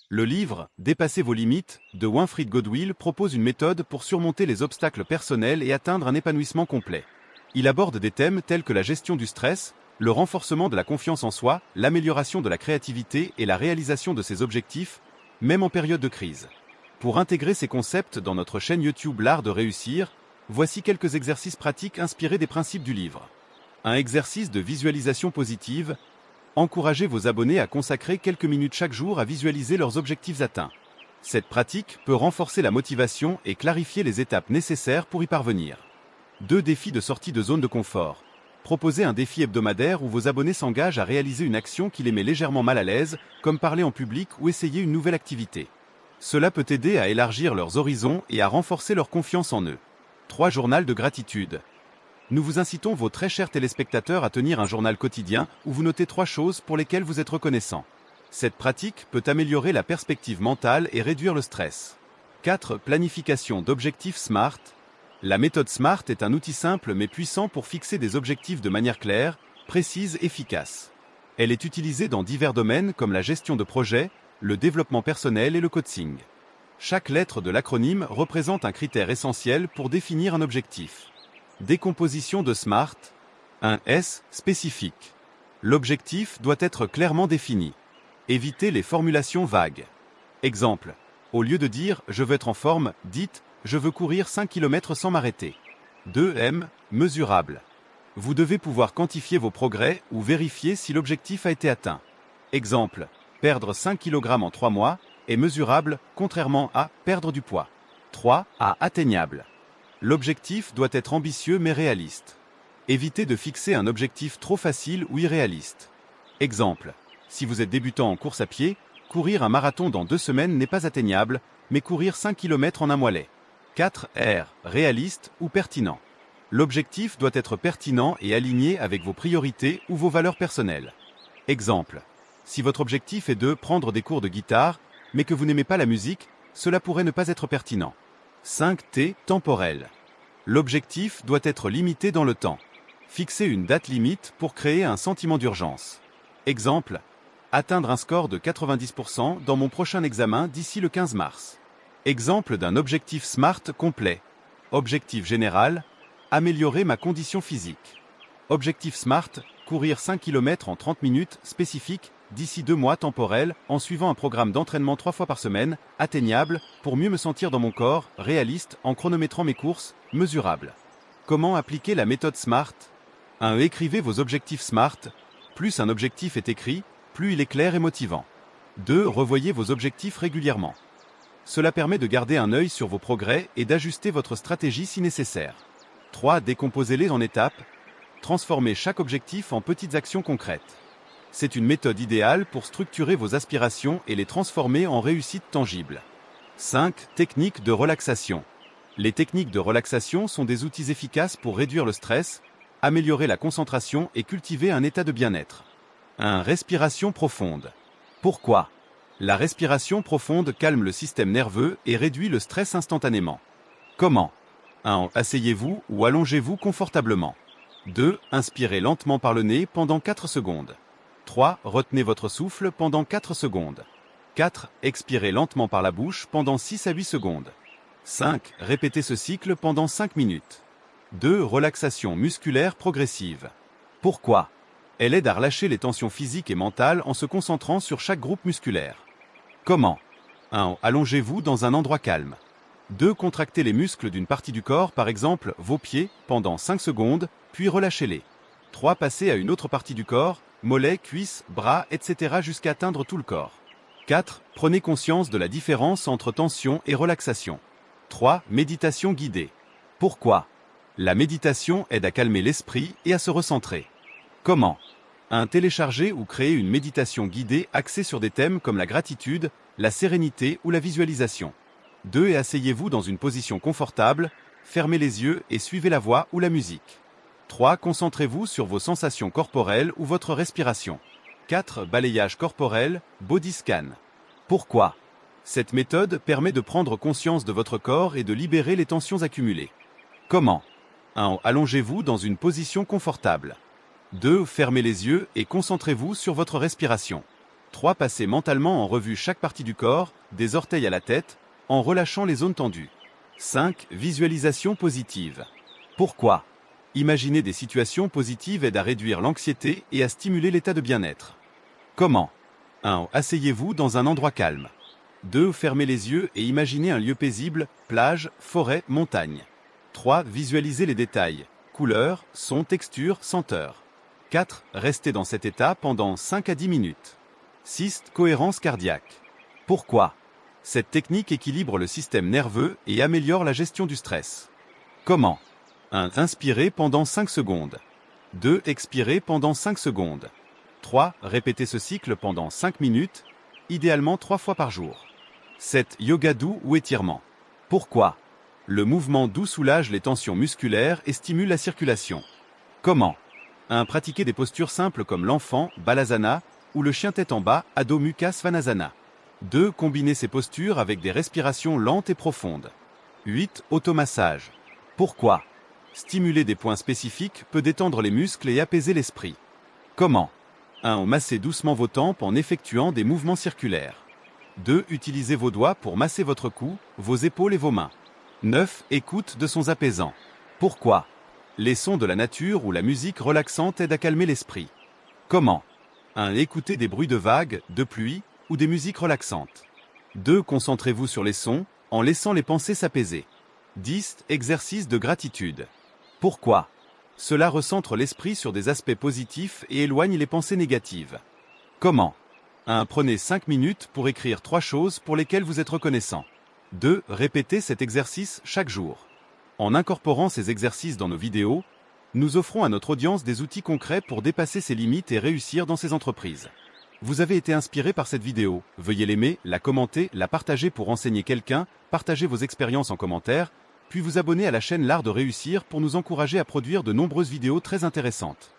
Le livre « Dépassez vos limites » de Winfried Godwill propose une méthode pour surmonter les obstacles personnels et atteindre un épanouissement complet. Il aborde des thèmes tels que la gestion du stress, le renforcement de la confiance en soi, l'amélioration de la créativité et la réalisation de ses objectifs, même en période de crise. Pour intégrer ces concepts dans notre chaîne YouTube L'Art de réussir, voici quelques exercices pratiques inspirés des principes du livre. Un exercice de visualisation positive. Encouragez vos abonnés à consacrer quelques minutes chaque jour à visualiser leurs objectifs atteints. Cette pratique peut renforcer la motivation et clarifier les étapes nécessaires pour y parvenir. 2 défis de sortie de zone de confort. Proposez un défi hebdomadaire où vos abonnés s'engagent à réaliser une action qui les met légèrement mal à l'aise, comme parler en public ou essayer une nouvelle activité. Cela peut aider à élargir leurs horizons et à renforcer leur confiance en eux. 3 journal de gratitude. Nous vous incitons, vos très chers téléspectateurs, à tenir un journal quotidien où vous notez 3 choses pour lesquelles vous êtes reconnaissant. Cette pratique peut améliorer la perspective mentale et réduire le stress. 4 planification d'objectifs SMART. La méthode SMART est un outil simple mais puissant pour fixer des objectifs de manière claire, précise et efficace. Elle est utilisée dans divers domaines comme la gestion de projets, le développement personnel et le coaching. Chaque lettre de l'acronyme représente un critère essentiel pour définir un objectif. Décomposition de SMART. 1 S. Spécifique. L'objectif doit être clairement défini. Évitez les formulations vagues. Exemple. Au lieu de dire « je veux être en forme », dites « je veux courir 5 km sans m'arrêter ». 2 M. Mesurable. Vous devez pouvoir quantifier vos progrès ou vérifier si l'objectif a été atteint. Exemple. Perdre 5 kg en 3 mois est mesurable, contrairement à perdre du poids. 3 A. Atteignable. L'objectif doit être ambitieux mais réaliste. Évitez de fixer un objectif trop facile ou irréaliste. Exemple. Si vous êtes débutant en course à pied, courir un marathon dans 2 semaines n'est pas atteignable, mais courir 5 km en un mois l'est. 4 R. Réaliste ou pertinent. L'objectif doit être pertinent et aligné avec vos priorités ou vos valeurs personnelles. Exemple. Si votre objectif est de prendre des cours de guitare, mais que vous n'aimez pas la musique, cela pourrait ne pas être pertinent. 5 T. Temporel. L'objectif doit être limité dans le temps. Fixez une date limite pour créer un sentiment d'urgence. Exemple. Atteindre un score de 90% dans mon prochain examen d'ici le 15 mars. Exemple d'un objectif SMART complet. Objectif général. Améliorer ma condition physique. Objectif SMART. Courir 5 km en 30 minutes, spécifique, d'ici 2 mois, temporel, en suivant un programme d'entraînement 3 fois par semaine, atteignable, pour mieux me sentir dans mon corps, réaliste, en chronométrant mes courses, mesurable. Comment appliquer la méthode SMART? 1. Écrivez vos objectifs SMART. Plus un objectif est écrit, plus il est clair et motivant. 2. Revoyez vos objectifs régulièrement. Cela permet de garder un œil sur vos progrès et d'ajuster votre stratégie si nécessaire. 3. Décomposez-les en étapes. Transformez chaque objectif en petites actions concrètes. C'est une méthode idéale pour structurer vos aspirations et les transformer en réussites tangibles. 5. Techniques de relaxation. Les techniques de relaxation sont des outils efficaces pour réduire le stress, améliorer la concentration et cultiver un état de bien-être. 1. Respiration profonde. Pourquoi? La respiration profonde calme le système nerveux et réduit le stress instantanément. Comment? 1. Asseyez-vous ou allongez-vous confortablement. 2. Inspirez lentement par le nez pendant 4 secondes. 3. Retenez votre souffle pendant 4 secondes. 4. Expirez lentement par la bouche pendant 6 à 8 secondes. 5. Répétez ce cycle pendant 5 minutes. 2. Relaxation musculaire progressive. Pourquoi? Elle aide à relâcher les tensions physiques et mentales en se concentrant sur chaque groupe musculaire. Comment? 1. Allongez-vous dans un endroit calme. 2. Contractez les muscles d'une partie du corps, par exemple vos pieds, pendant 5 secondes, puis relâchez-les. 3. Passez à une autre partie du corps, mollets, cuisses, bras, etc. jusqu'à atteindre tout le corps. 4. Prenez conscience de la différence entre tension et relaxation. 3. Méditation guidée. Pourquoi? La méditation aide à calmer l'esprit et à se recentrer. Comment? 1. Télécharger ou créer une méditation guidée axée sur des thèmes comme la gratitude, la sérénité ou la visualisation. 2. Et asseyez-vous dans une position confortable, fermez les yeux et suivez la voix ou la musique. 3. Concentrez-vous sur vos sensations corporelles ou votre respiration. 4. Balayage corporel, body scan. Pourquoi? Cette méthode permet de prendre conscience de votre corps et de libérer les tensions accumulées. Comment? 1. Allongez-vous dans une position confortable. 2. Fermez les yeux et concentrez-vous sur votre respiration. 3. Passez mentalement en revue chaque partie du corps, des orteils à la tête, en relâchant les zones tendues. 5. Visualisation positive. Pourquoi? Imaginer des situations positives aide à réduire l'anxiété et à stimuler l'état de bien-être. Comment? 1. Asseyez-vous dans un endroit calme. 2. Fermez les yeux et imaginez un lieu paisible, plage, forêt, montagne. 3. Visualisez les détails, couleurs, sons, textures, senteurs. 4. Restez dans cet état pendant 5 à 10 minutes. 6. Cohérence cardiaque. Pourquoi? Cette technique équilibre le système nerveux et améliore la gestion du stress. Comment? 1. Inspirez pendant 5 secondes. 2. Expirez pendant 5 secondes. 3. Répétez ce cycle pendant 5 minutes, idéalement 3 fois par jour. 7. Yoga doux ou étirement. Pourquoi? Le mouvement doux soulage les tensions musculaires et stimule la circulation. Comment? 1. Pratiquez des postures simples comme l'enfant, Balasana, ou le chien tête en bas, Adho Mukha Svanasana. 2. Combinez ces postures avec des respirations lentes et profondes. 8. Automassage. Pourquoi? Stimuler des points spécifiques peut détendre les muscles et apaiser l'esprit. Comment? 1. Massez doucement vos tempes en effectuant des mouvements circulaires. 2. Utilisez vos doigts pour masser votre cou, vos épaules et vos mains. 9. Écoute de sons apaisants. Pourquoi? Les sons de la nature ou la musique relaxante aident à calmer l'esprit. Comment? 1. Écoutez des bruits de vagues, de pluie ou des musiques relaxantes. 2. Concentrez-vous sur les sons en laissant les pensées s'apaiser. 10. Exercice de gratitude. Pourquoi? Cela recentre l'esprit sur des aspects positifs et éloigne les pensées négatives. Comment? 1. Prenez 5 minutes pour écrire 3 choses pour lesquelles vous êtes reconnaissant. 2. Répétez cet exercice chaque jour. En incorporant ces exercices dans nos vidéos, nous offrons à notre audience des outils concrets pour dépasser ses limites et réussir dans ses entreprises. Vous avez été inspiré par cette vidéo, veuillez l'aimer, la commenter, la partager pour renseigner quelqu'un, partagez vos expériences en commentaire, puis vous abonner à la chaîne L'Art de Réussir pour nous encourager à produire de nombreuses vidéos très intéressantes.